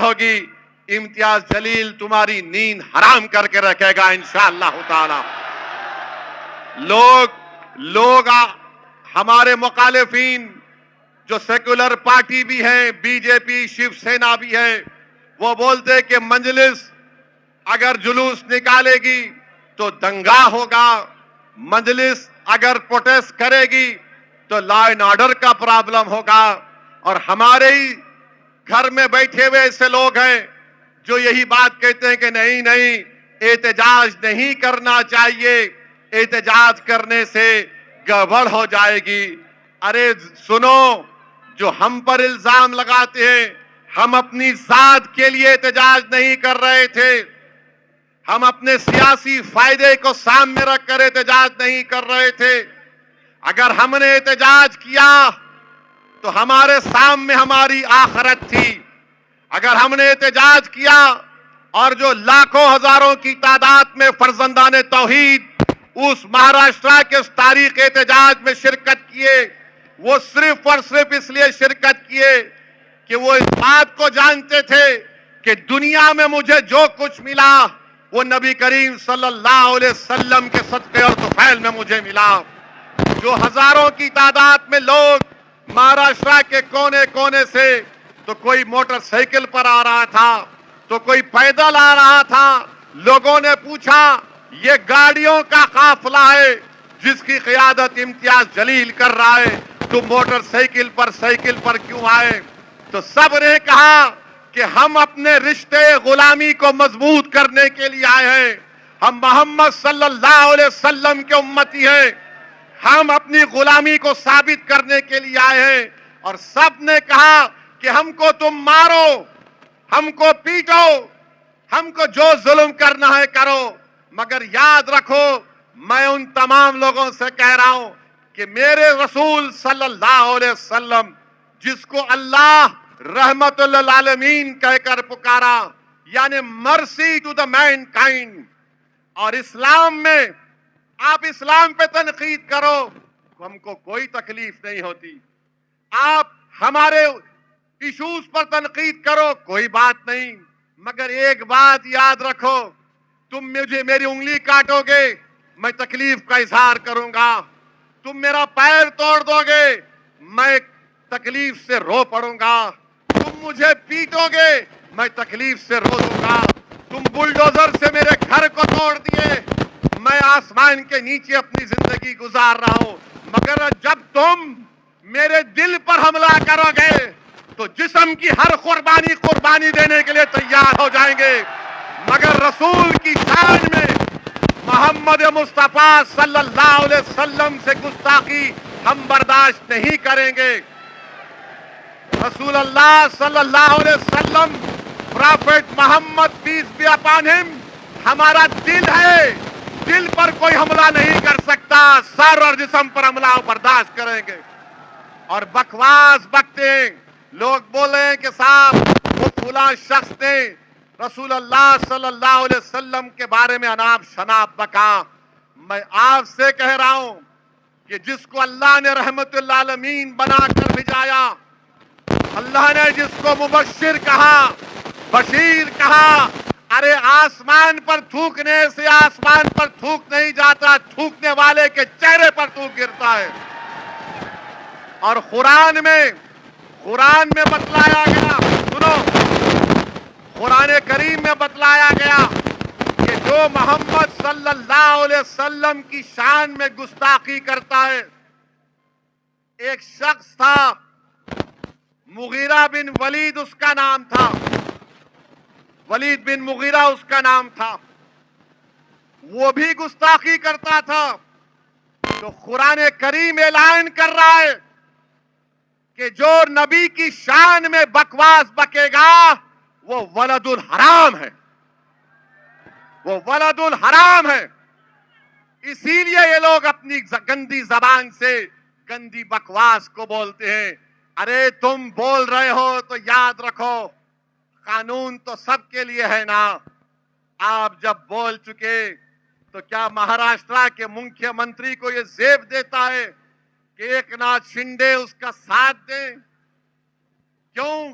ہوگی امتیاز جلیل تمہاری نیند حرام کر کے رکھے گا انشاءاللہ تعالی۔ لوگ ہمارے مخالفین جو سیکولر پارٹی بھی ہیں، بی جے پی، شیو سینا بھی ہے، وہ بولتے کہ مجلس اگر جلوس نکالے گی تو دنگا ہوگا، مجلس اگر پروٹیسٹ کرے گی تو لا اینڈ آرڈر کا پرابلم ہوگا، اور ہمارے ہی گھر میں بیٹھے ہوئے ایسے لوگ ہیں جو یہی بات کہتے ہیں کہ نہیں احتجاج نہیں کرنا چاہیے، احتجاج کرنے سے گڑبڑ ہو جائے گی۔ ارے سنو، جو ہم پر الزام لگاتے ہیں، ہم اپنی ذات کے لیے احتجاج نہیں کر رہے تھے، ہم اپنے سیاسی فائدے کو سامنے رکھ کر احتجاج نہیں کر رہے تھے۔ اگر ہم نے احتجاج کیا تو ہمارے سامنے ہماری آخرت تھی۔ اگر ہم نے احتجاج کیا اور جو لاکھوں ہزاروں کی تعداد میں فرزندان توحید اس مہاراشٹرا کے اس تاریخ احتجاج میں شرکت کیے، وہ صرف اور صرف اس لیے شرکت کیے کہ وہ اس بات کو جانتے تھے کہ دنیا میں مجھے جو کچھ ملا وہ نبی کریم صلی اللہ علیہ وسلم کے صدقے اور طفیل میں مجھے ملا۔ جو ہزاروں کی تعداد میں لوگ مہاراشٹرا کے کونے کونے سے، تو کوئی موٹر سائیکل پر آ رہا تھا تو کوئی پیدل آ رہا تھا، لوگوں نے پوچھا یہ گاڑیوں کا قافلہ ہے جس کی قیادت امتیاز جلیل کر رہا ہے، تو موٹر سائیکل پر کیوں آئے؟ تو سب نے کہا کہ ہم اپنے رشتے غلامی کو مضبوط کرنے کے لیے آئے ہیں، ہم محمد صلی اللہ علیہ وسلم کے امتی ہیں، ہم اپنی غلامی کو ثابت کرنے کے لیے آئے ہیں۔ اور سب نے کہا کہ ہم کو تم مارو، ہم کو پیٹو، ہم کو جو ظلم کرنا ہے کرو، مگر یاد رکھو میں ان تمام لوگوں سے کہہ رہا ہوں کہ میرے رسول صلی اللہ علیہ وسلم جس کو اللہ رحمت للعالمین کہہ کر پکارا، یعنی مرسی ٹو دا مین کائنڈ، اور اسلام میں آپ اسلام پہ تنقید کرو ہم کو کوئی تکلیف نہیں ہوتی، آپ ہمارے ایشوز پر تنقید کرو کوئی بات نہیں، مگر ایک بات یاد رکھو، تم مجھے میری انگلی کاٹو گے میں تکلیف کا اظہار کروں گا، تم میرا پیر توڑ دو گے میں تکلیف سے رو پڑوں گا، تم مجھے پیٹو گے میں تکلیف سے رو دوں گا، تم بلڈوزر سے میرے گھر کو توڑ دیے میں آسمان کے نیچے اپنی زندگی گزار رہا ہوں، مگر جب تم میرے دل پر حملہ کرو گے تو جسم کی ہر قربانی دینے کے لیے تیار ہو جائیں گے، مگر رسول کی شان میں محمد مصطفیٰ صلی اللہ علیہ وسلم سے گستاخی ہم برداشت نہیں کریں گے۔ رسول اللہ صلی اللہ علیہ وسلم، prophet Muhammad peace be upon him, ہمارا دل ہے، دل پر کوئی حملہ نہیں کر سکتا، سر اور جسم پر حملہ برداشت کریں گے۔ اور بکواس بکتے ہیں، لوگ بولے ہیں کہ صاحب وہ فلاں شخص نے رسول اللہ صلی اللہ علیہ وسلم کے بارے میں اناپ شناپ بکا۔ میں آپ سے کہہ رہا ہوں کہ جس کو اللہ نے رحمت للعالمین بنا کر بھیجایا، اللہ نے جس کو مبشر کہا، بشیر کہا، ارے آسمان پر تھوکنے سے آسمان پر تھوک نہیں جاتا، تھوکنے والے کے چہرے پر تھوک گرتا ہے۔ اور قرآن میں بتلایا گیا، سنو، قرآن کریم میں بتلایا گیا کہ جو محمد صلی اللہ علیہ وسلم کی شان میں گستاخی کرتا ہے، ایک شخص تھا مغیرہ بن ولید اس کا نام تھا، ولید بن مغیرہ اس کا نام تھا، وہ بھی گستاخی کرتا تھا، تو قرآن کریم اعلان کر رہا ہے کہ جو نبی کی شان میں بکواس بکے گا وہ ولد الحرام ہے، وہ ولد الحرام ہے۔ اسی لیے یہ لوگ اپنی گندی زبان سے گندی بکواس کو بولتے ہیں۔ ارے تم بول رہے ہو تو یاد رکھو قانون تو سب کے لیے ہے نا، آپ جب بول چکے تو کیا مہاراشٹرا کے مکھیہ منتری کو یہ زیب دیتا ہے کہ ایک ناتھ شنڈے اس کا ساتھ دیں؟ کیوں؟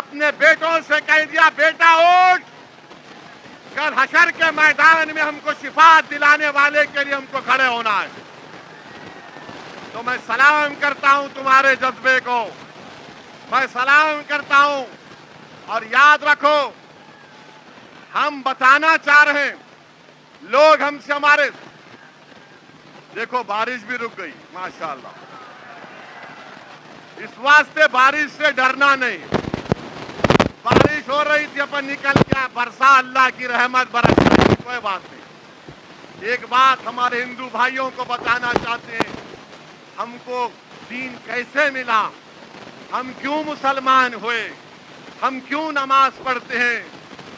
اپنے بیٹوں سے کہہ دیا بیٹا اٹھ، کل حشر کے میدان میں ہم کو شفاعت دلانے والے کے لیے ہم کو کھڑے ہونا ہے۔ تو میں سلام کرتا ہوں تمہارے جذبے کو، میں سلام کرتا ہوں، اور یاد رکھو ہم بتانا چاہ رہے ہیں، لوگ ہم سے ہمارے دیکھو بارش بھی رک گئی ماشاءاللہ، اس واسطے بارش سے ڈرنا نہیں، بارش ہو رہی تھی اپن نکل گیا، برسا اللہ کی رحمت برس رہی، کوئی بات نہیں۔ ایک بات ہمارے ہندو بھائیوں کو بتانا چاہتے ہیں، ہم کو دین کیسے ملا، ہم کیوں مسلمان ہوئے، ہم کیوں نماز پڑھتے ہیں،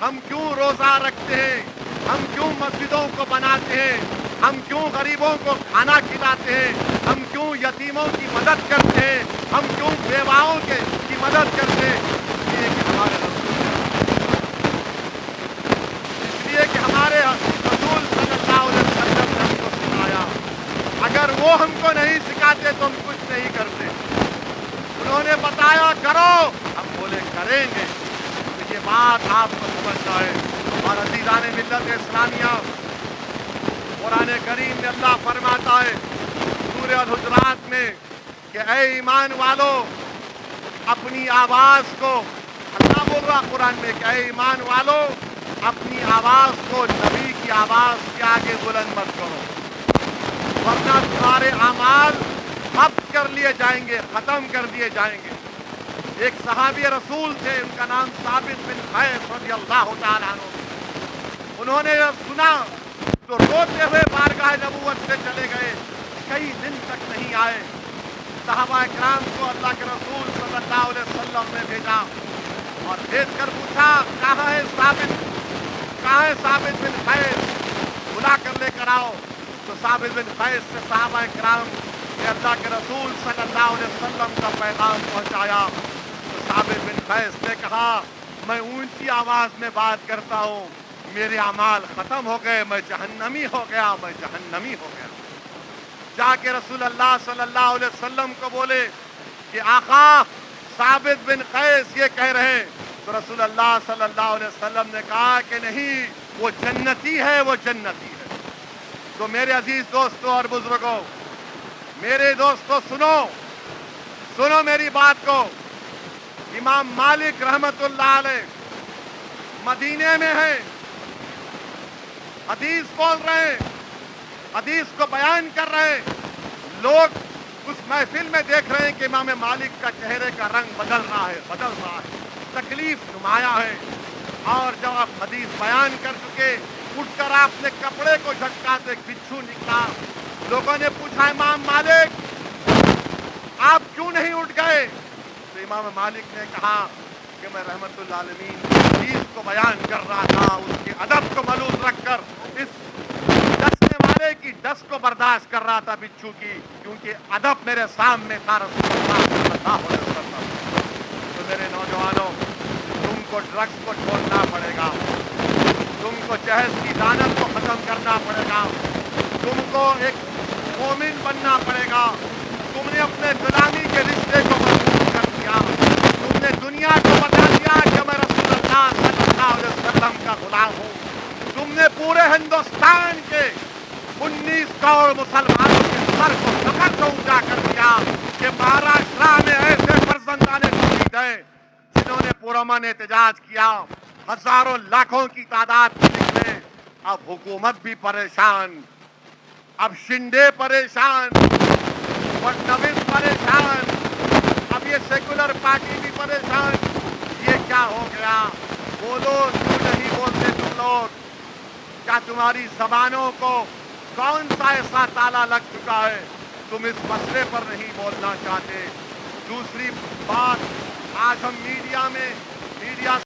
ہم کیوں روزہ رکھتے ہیں، ہم کیوں مسجدوں کو بناتے ہیں، ہم کیوں غریبوں کو کھانا کھلاتے ہیں، ہم کیوں یتیموں کی مدد کرتے ہیں، ہم کیوں بیواؤں کی مدد کرتے ہیں، اس لیے کہ ہمارے رسول صلی اللہ علیہ وسلم نے ہم کو سکھایا، اگر وہ ہم کو نہیں سکھاتے تو ہم کچھ نہیں کرتے۔ انہوں نے بتایا کرو، ہم بولے کریں گے۔ تو یہ بات آپ کو سمجھنا ہے۔ اور عزیزان ملت اسلامیہ، قرآن کریم میں اللہ فرماتا ہے سورہ الحجرات میں کہ اے ایمان والو، اپنی آواز کو، اللہ بول رہا قرآن میں کہ اے ایمان والو، اپنی آواز کو نبی کی آواز کے آگے بلند مت کرو، ورنہ تمہارے اعمال ضبط کر لیے جائیں گے، ختم کر دیے جائیں گے۔ ایک صحابی رسول تھے، ان کا نام ثابت بن قیس رضی اللہ تعالیٰ عنہ۔ انہوں نے جب سنا تو روتے ہوئے بارگاہ نبوت سے چلے گئے، کئی دن تک نہیں آئے۔ صحابہ کرام کو اللہ کے رسول صلی اللہ علیہ وسلم نے بھیجا اور بھیج کر پوچھا کہاں ہے ثابت بن قیس، بلا کر لے کر آؤ۔ تو ثابت بن قیس سے صحابہ کرام نے اللہ کے رسول صلی اللہ علیہ وسلم کا پیغام پہنچایا۔ تو ثابت بن قیس نے کہا میں اونچی آواز میں بات کرتا ہوں، میرے اعمال ختم ہو گئے، میں جہنمی ہو گیا۔ جا کے رسول اللہ صلی اللہ علیہ وسلم کو بولے کہ آقا ثابت بن قیس یہ کہہ رہے ہیں۔ تو رسول اللہ صلی اللہ علیہ وسلم نے کہا کہ نہیں، وہ جنتی ہے، وہ جنتی ہے۔ تو میرے عزیز دوستوں اور بزرگوں، میرے دوستوں سنو میری بات کو۔ امام مالک رحمت اللہ علیہ مدینے میں ہیں، حدیث بول رہے ہیں، حدیث کو بیان کر رہے ہیں۔ لوگ اس محفل میں دیکھ رہے ہیں کہ امام مالک کا چہرے کا رنگ بدل رہا ہے، تکلیف نمایاں ہے۔ اور جب آپ حدیث بیان کر چکے، اٹھ کر آپ نے کپڑے کو جھٹکا تو ایک بچھو نکلا۔ لوگوں نے پوچھا امام مالک آپ کیوں نہیں اٹھ گئے؟ تو امام مالک نے کہا کہ میں رحمت اللہ علیہ حدیث کو بیان کر رہا تھا، اس کے ادب کو ملوث رکھ کر اس ڈسنے والے کی ڈس کو برداشت کر رہا تھا بچھو کی، کیونکہ ادب میرے سامنے تھا رسول اللہ صلی اللہ علیہ وسلم۔ تو میرے نوجوانوں، تم کو ڈرگس کو چھوڑنا پڑے گا، تم کو جہیز کی لعنت کو ختم کرنا پڑے گا، تم کو ایک مومن بننا پڑے گا۔ تم نے اپنے غلامی کے رشتے کو مضبوط کر دیا، تم نے دنیا کو بتا دیا کہ میں رسول اللہ صلی اللہ علیہ وسلم کا غلام ہوں۔ تم نے پورے ہندوستان کے 19 کروڑ مسلمانوں کے سر کو فخر سے اونچا کر دیا کہ مہاراشٹر میں ایسے فرزندان توحید ہیں جنہوں نے پرامن احتجاج کیا، ہزاروں لاکھوں کی تعداد میں نکلے۔ اب حکومت بھی پریشان، اب شنڈے پریشان، فڈنویس پریشان، اب یہ سیکولر پارٹی بھی پریشان۔ یہ کیا ہو گیا؟ بولو، کیوں نہیں بولتے تم لوگ؟ کیا تمہاری زبانوں کو کون سا ایسا تالا لگ چکا ہے تم اس مسئلے پر نہیں بولنا چاہتے؟ دوسری بات، آج ہم میڈیا